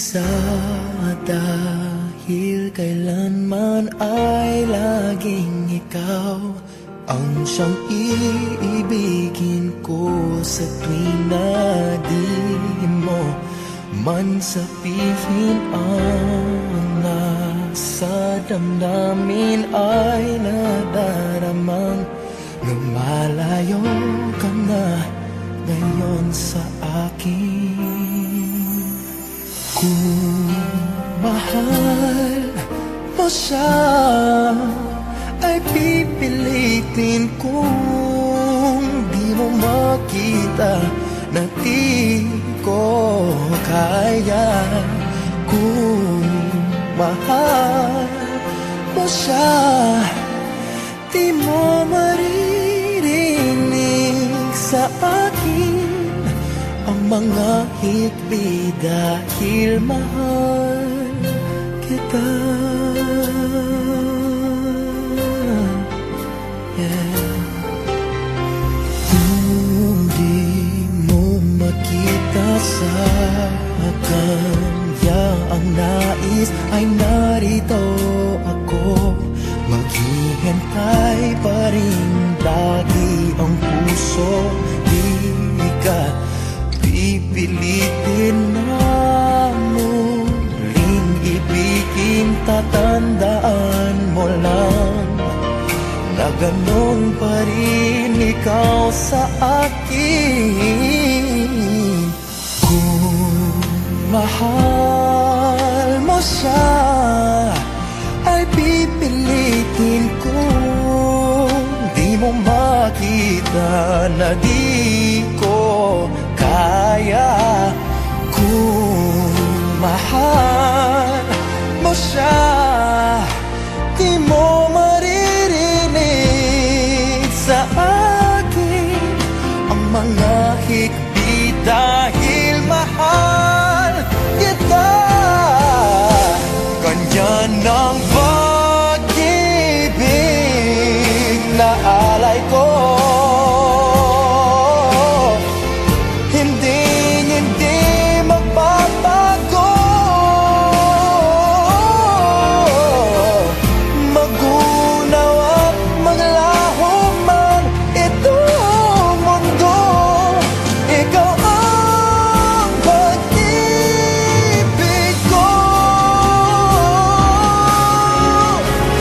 mag-isa dahil kailanman ay laging ikaw ang siyang iibigin ko sa tuwing na di mo man sabihin ang nasa damdamin ay nadaramang lumalayo ka na ngayon sa akin. Kung mahal mo siya ay pipilitin kung di mo makita na di ko kaya. Kung mahal mo siya, di mo maririnig sa akin ang mga hikbi dahil mahal kita. Kung di mo makita sa kanya ang nais ay narito ako, maghihintay pa rin lagi ang puso. Di ka pipilitin na muling ibigin, tatandaan mo lang na ganon pa rin ikaw sa akin. Kung mahal mo siya ay pipilitin kung di mo makita na di ko kaya. Kung mahal mo siya, di mo maririnig sa akin ang mga hikbi dahil mahal kita. Ganyan ang pag-ibig na alay ko, hindi magbabago. Magunaw at maglaho man itong mundo, ikaw ang pag-ibig ko.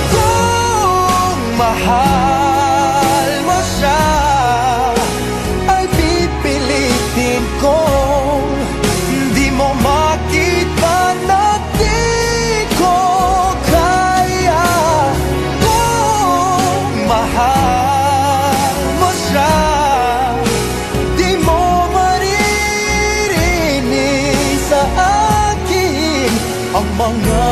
Kung mahal mo siya ay pipilitin kong di mo makita na di ko kaya. Kung mahal mo siya, di mo maririnig sa akin ang mga